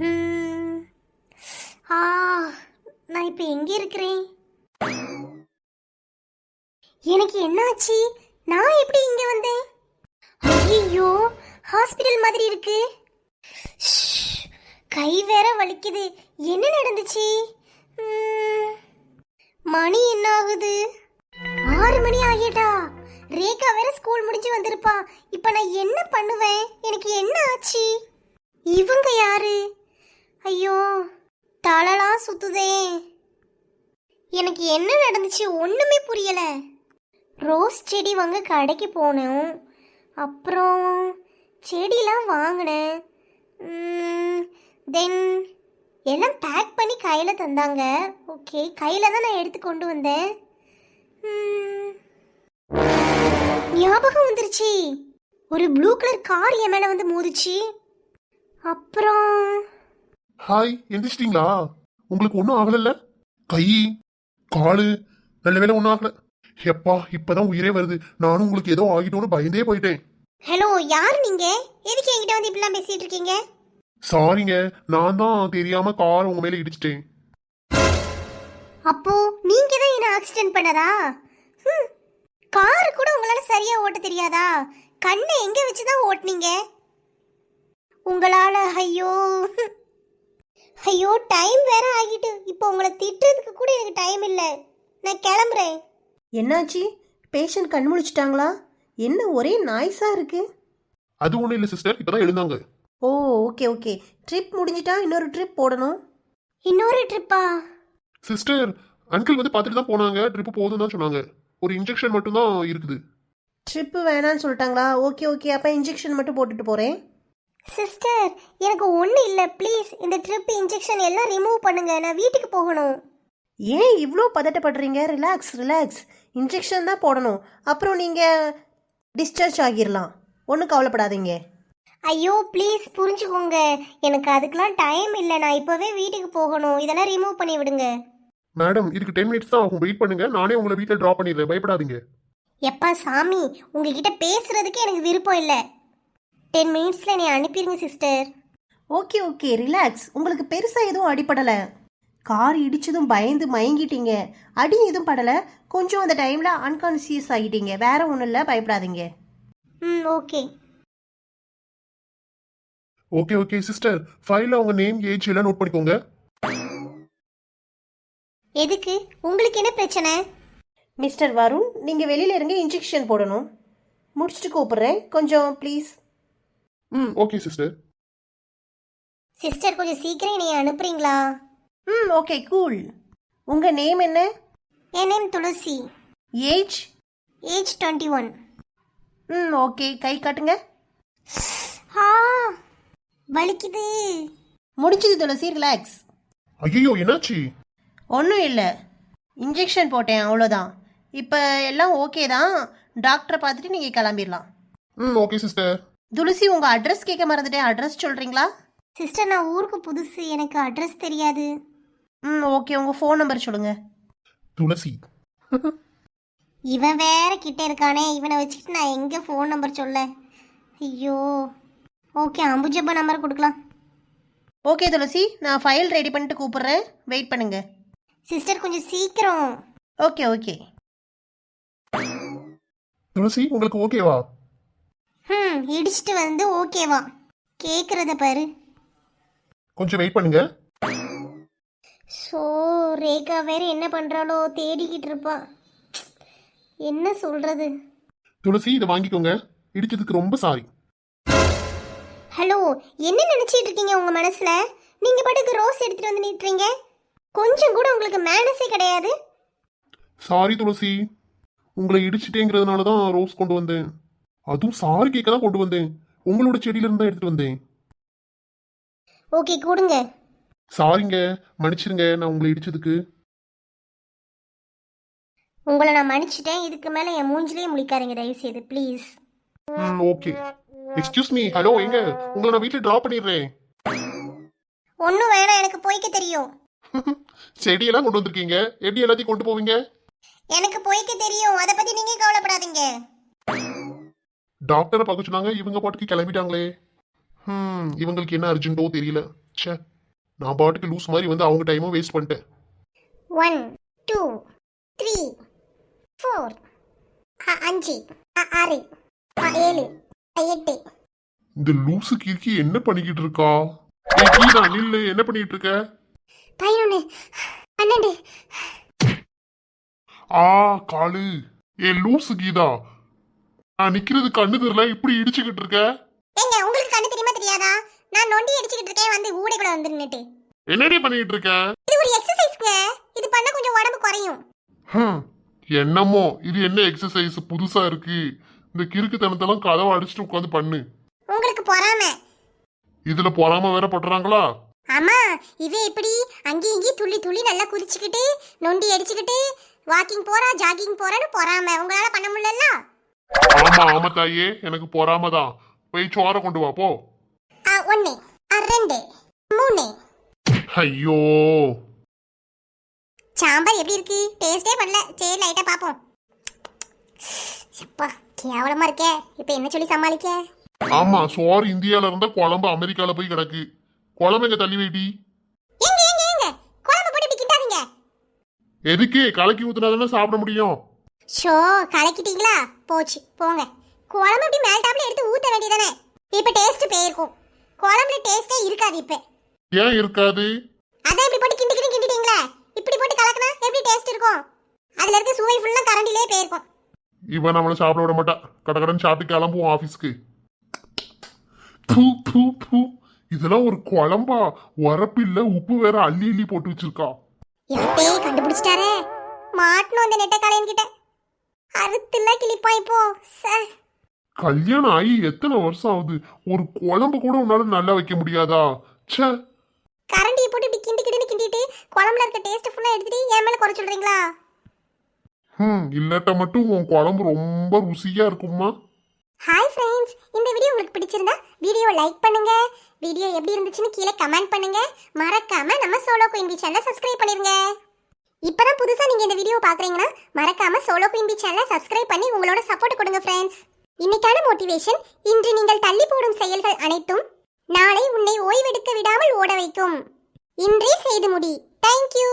ம். ஆ நான் இப்போ எங்கே இருக்கிறேன்? எனக்கு என்னாச்சு? நான் எப்படி இங்கே வந்தேன்? ஐயோ, ஹாஸ்பிட்டல் மாதிரி இருக்கு. ஷ், கை வேற வலிக்குது. என்ன நடந்துச்சு? ம், மணி என்ன ஆகுது? 6 மணி ஆகிட்டா. ரேகா வேற ஸ்கூல் முடிஞ்சு வந்திருப்பா. இப்போ நான் என்ன பண்ணுவேன்? எனக்கு என்ன ஆச்சு? இவங்க யாரு? ஐயோ, தலலாம் சுத்துதே. எனக்கு என்ன நடந்துச்சு ஒண்ணுமே புரியல. ரோஸ் செடி வாங்க கடைக்கு போனோம். அப்புறம் செடிலாம் வாங்கினேன். தென் எல்லாம் பேக் பண்ணி கையில் தந்தாங்க. ஓகே, கையில் தான் நான் எடுத்து கொண்டு வந்தேன். ஞாபகம் வந்துருச்சு. ஒரு ப்ளூ கலர் கார் என் மேலே வந்து மோதிச்சு. அப்புறம் ஹாய், எந்திரிச்சிட்டீங்களா? உங்களுக்கு ஒன்றும் ஆகலைல்ல? கை காலு நல்ல வேலை ஒன்றும் ஆகல. எப்பா, இப்பதான் உயிரே வருது. நானும் உங்களுக்கு ஏதோ ஆகிட்டோன்னு பயந்தே போயிட்டேன். ஹலோ, யார் நீங்க? எதுக்கு என்கிட்ட வந்து இப்படிலாம் பேசிட்டு இருக்கீங்க? சாரிங்க, நான் தான் தெரியாம கார் உங்க மேல இடிச்சிட்டேன். அப்போ நீங்க தான் என்ன ஆக்சிடென்ட் பண்ணதா? கார் கூட உங்களால சரியா ஓட்ட தெரியாதா? கண்ணை எங்க வச்சுதான் ஓட்டுனீங்க? உங்களால ஐயோ ஐயோ, டைம் வேற ஆகிட்டு. இப்போ உங்களை திட்டுறதுக்கு கூட எனக்கு டைம் இல்லை. நான் கிளம்புறேன். என்னாச்சு? பேஷண்ட் கண் முழிச்சிட்டாங்களா? என்ன ஒரே நாய்ஸா இருக்கு? அது ஒன்றும் இல்லை சிஸ்டர், இப்பதான் எழுந்தாங்க. ஓ, ஓகே ஓகே. ட்ரிப் முடிஞ்சிட்டா இன்னொரு ட்ரிப் போடணும். இன்னொரு ட்ரிப்பா? சிஸ்டர், அங்கிள் வந்து பார்த்துட்டு தான் போனாங்க. ட்ரிப்பு போதும் தான் சொன்னாங்க. ஒரு இன்ஜெக்ஷன் மட்டும் தான் இருக்குது. ட்ரிப்பு வேணான்னு சொல்லிட்டாங்களா? ஓகே ஓகே, அப்போ இன்ஜெக்ஷன் மட்டும் போட்டுட்டு போகிறேன். சிஸ்டர், எனக்கு ஒன்றும் இல்லை. ப்ளீஸ் இந்த ட்ரிப் இன்ஜெக்ஷன் எல்லாம் ரிமூவ் பண்ணுங்க. நான் வீட்டுக்கு போகணும். ஏன் இவ்வளோ பதட்டப்படுறீங்க? Relax relax. இன்ஜெக்ஷன் தான் போடணும். அப்புறம் நீங்கள் டிஸ்சார்ஜ் ஆகிடலாம். ஒன்றும் கவலைப்படாதீங்க. ஐயோ ப்ளீஸ் புரிஞ்சுக்கோங்க. எனக்கு அதுக்கெலாம் டைம் இல்லை. நான் இப்போவே வீட்டுக்கு போகணும். இதெல்லாம் ரிமூவ் பண்ணி விடுங்க. மேடம், இதுக்கு 10 மினிட்ஸ் தான் ஆகும். வெயிட் பண்ணுங்க. நானே உங்களை வீட்டில் ட்ராப் பண்ணிடுறேன். பயப்படாதீங்க. எப்பா சாமி, உங்ககிட்ட பேசுறதுக்கு எனக்கு விருப்பம் இல்லை. 10 மினிட்ஸில் என்னை அனுப்பிடுங்க சிஸ்டர். Okay okay, relax. உங்களுக்கு பெருசாக எதுவும் அடிப்படலை. கார் இடிச்சதும் பயந்து மயங்கிட்டீங்க. அடி எதுவும் படலை. கொஞ்சம் அந்த டைமில் அன்கான்சியஸ் ஆகிட்டீங்க. வேற ஒன்றும் இல்லை, பயப்படாதீங்க. ஓகே ஓகே ஓகே சிஸ்டர், ஃபைலில் உங்க நேம், ஏஜ் எல்லாம் நோட் பண்ணிக்கோங்க. எதுக்கு? உங்களுக்கு என்ன பிரச்சனை? மிஸ்டர் வருண், நீங்கள் வெளியில் இருங்க. இன்ஜெக்ஷன் போடணும். முடிச்சுட்டு கூப்பிட்றேன். கொஞ்சம் ப்ளீஸ். Okay sister. சிஸ்டர், கொஞ்சம் சீக்கிரம் என்னை அனுப்புறீங்களா? Okay cool. உங்கள் நேம் என்ன? என் name Tulasi. Age? Age 21. Okay, கை காட்டுங்க. ஆ, வலிக்குது. முடிச்சது துளசி, ரிலாக்ஸ். ஐயோ, என்னாச்சு? ஒன்றும் இல்லை, இன்ஜெக்ஷன் போட்டேன், அவ்வளோதான். இப்போ எல்லாம் ஓகே தான். டாக்டரை பார்த்துட்டு நீங்கள் கிளம்பிடலாம். Okay sister. துளசி, உங்கள் அட்ரஸ் கேட்க மறந்துட்டேன். அட்ரஸ் சொல்கிறீங்களா? சிஸ்டர், நான் ஊருக்கு புதுசு. எனக்கு அட்ரஸ் தெரியாது. ஓகே, உங்கள் ஃபோன் நம்பர் சொல்லுங்கள். துளசி. இவன் வேற கிட்ட இருக்கானே. இவனை வச்சுக்கிட்டு நான் எங்கே ஃபோன் நம்பர் சொல்ல? ஐயோ. ஓகே, அம்புஜப்பா நம்பர் கொடுக்கலாம். ஓகே துளசி, நான் ஃபைல் ரெடி பண்ணிட்டு கூப்பிட்றேன். வெயிட் பண்ணுங்க. சிஸ்டர், கொஞ்சம் சீக்கிரம். Okay okay. துளசி, உங்களுக்கு ஓகேவா? இடிச்சிட்டு வந்து ஓகேவா? கேட்குறத பாரு. கொஞ்சம் வெயிட் பண்ணுங்க. ஸோ ரேகா வேற என்ன பண்ணுறாளோ? தேடிக்கிட்டு இருப்பா. என்ன சொல்கிறது? துளசி, இதை வாங்கிக்கோங்க. இடிச்சதுக்கு ரொம்ப சாரி. ஹலோ, என்ன நினச்சிட்டு இருக்கீங்க உங்கள் மனசில்? நீங்கள் பாட்டுக்கு ரோஸ் எடுத்துகிட்டு வந்து நிறுத்துறீங்க. கொஞ்சம் கூட உங்களுக்கு மேனஸே கிடையாது. சாரி துளசி, உங்களை இடிச்சிட்டேங்கிறதுனால தான் ரோஸ் கொண்டு வந்தேன். அதுவும் சாரி கேட்க தான் கொண்டு வந்தேன். உங்களோட செடியிலிருந்து தான் எடுத்துட்டு வந்தேன். ஓகே, கொடுங்க. சாரிங்க, மன்னிச்சிருங்க நான் உங்களை இடிச்சதுக்கு. உங்களை நான் மன்னிச்சிட்டேன். இதுக்கு மேலே என் மூஞ்சிலேயே முழிக்காதீங்க தயவு செய்து, please. Okay. Excuse me. Hello, எங்க? உங்களை நான் வீட்டில் ட்ராப் பண்ணிடுறேன். ஒன்றும் வேணாம், எனக்கு போய்க்க தெரியும். செடியெல்லாம் கொண்டு வந்திருக்கீங்க, எப்படி எல்லாத்தையும் கொண்டு போவீங்க? எனக்கு போய்க்க தெரியும், அதை பற்றி நீங்கள் கவலைப்படாதீங்க. டாக்டரை பார்க்க சொன்னாங்க, இவங்க பாட்டுக்கு கிளம்பிட்டாங்களே. இவங்களுக்கு என்ன அர்ஜென்ட்டோ தெரியல. ச்சே, நான் பாட்டுக்கு லூஸ் மாதிரி வந்து அவங்க டைமும் வேஸ்ட் பண்ணிட்டேன். 1 2 3 4 5 6 7 8 இந்த லூசு கிறுக்கி என்ன பண்ணிக்கிட்டு இருக்கா? ஏய் கீதா நில்லு, என்ன பண்ணிட்டு இருக்க? 11 12 ஆ காலு. ஏ லூசு கீதா, நான் நிக்கிறது கண்ணு தெரியல, இப்படி இடிச்சுக்கிட்டு இருக்க. ஏங்க உங்களுக்கு கண்ணு தெரியுமா தெரியாதா? நான் நொண்டி அடிச்சிட்டு இருக்கேன், வந்து ஊடை கூட வந்து நின்னுட்டு. என்னடி பண்ணிட்டு இருக்க? இது ஒரு எக்ஸசைஸ்ங்க. இது பண்ணா கொஞ்சம் உடம்பு குறையும். என்னமோ இது என்ன எக்ஸசைஸ் புதுசா இருக்கு. இந்த கிறுக்குத்தனத்தெல்லாம் கதவை அடிச்சுட்டு உட்காந்து பண்ணு. உங்களுக்கு பொறாமை. இதுல பொறாம வேற பட்டுறாங்களா? ஆமா, இது இப்படி அங்கேயும் இங்கேயும் துள்ளி துள்ளி நல்லா குதிச்சுக்கிட்டு நொண்டி அடிச்சுக்கிட்டு வாக்கிங் போறா ஜாகிங் போறான்னு பொறாமை. உங்களால பண்ண முடியல. ஆமா ஆமா தாயே, எனக்கு பொறாம தான். போய் சோற கொண்டு வா போ. 1 2 3 ஐயோ, சாம்பார் எப்படி இருக்கு? டேஸ்டே பண்ணல. சரி லைட்டா பாப்போம். அப்பா கேவலமா இருக்கே. இப்போ என்ன சொல்லி சமாளிக்க? ஆமா சோறு இந்தியால இருந்தா குழம்பு அமெரிக்கால போய் கிடக்கு. குழம்பு எங்க தள்ளி வைடி. ஏங்க ஏங்க ஏங்க குழம்பு போட்டு இப்படி கிண்டாதீங்க. எதுக்கு? கலக்கி ஊத்துனாதானே சாப்பிட முடியும். ஷோ கலக்கிட்டீங்களா? போச்சு போங்க. குழம்பு இப்படி மேல் டாப்ல எடுத்து ஊத்த வேண்டியதானே. இப்போ டேஸ்ட் போயிருக்கும். குழம்புல டேஸ்டே இருக்காது. இப்போ ஏன் இருக்காது? அதான் இப்படி போட்டு கிண்டிட்டீங்களா? இப்படி போட்டு கலக்கினா எப்படி டேஸ்ட் இருக்கும்? அதுல இருக்க சுவை ஃபுல்லா கரண்டிலே போயிருக்கும். இவன் நம்மள சாப்பிட விட மாட்டா. கடகடன் சாப்பிட்டு கிளம்புவோம் ஆபீஸ்க்கு. பூ பூ பூ, இதெல்லாம் ஒரு குழம்பா? உரப்பில்ல, உப்பு வேற அள்ளி அள்ளி போட்டு வச்சிருக்கா. யார்ட்டே கண்டுபிடிச்சிட்டாரே. மாட்டணும் அந்த நெட்டக்காளையன் கிட்ட. அறுத்துல கிளிப்பா இப்போ. கல்யாணம் ஆகி எத்தனை வருஷம் ஆகுது? ஒரு குழம்பு கூட உன்னால நல்லா வைக்க முடியாதா? ச்சே, கரண்டியை போட்டு இப்படி கிண்டிட்டு குழம்புல இருக்க டேஸ்ட் ஃபுல்லா எடுத்துட்டு என் மேல குறை சொல்றீங்களா? இல்லாட்ட மட்டும் உன் குழம்பு ரொம்ப ருசியா இருக்குமா? ஹாய் ஃப்ரெண்ட்ஸ், இந்த வீடியோ உங்களுக்கு பிடிச்சிருந்தா வீடியோவை லைக் பண்ணுங்க. வீடியோ எப்படி இருந்துச்சுன்னு கீழே கமெண்ட் பண்ணுங்க. மறக்காம நம்ம சோலோ குயின் பீ சேனலை சப்ஸ்கிரைப் பண்ணிருங்க. இப்பதான் புதுசா நீங்க இந்த வீடியோ பாக்குறீங்கன்னா மறக்காம சோலோ குயின் பீ சேனலை சப்ஸ்கிரைப் பண்ணி உங்களோட சப்போர்ட் கொடுங்க ஃப்ரெண்ட்ஸ். இன்னைக்கான மோட்டிவேஷன், இன்று நீங்கள் தள்ளி போடும் செயல்கள் அனைத்தும் நாளை உன்னை ஓய்வெடுக்க விடாமல் ஓட வைக்கும். இன்றே செய்து முடி. தேங்க்யூ.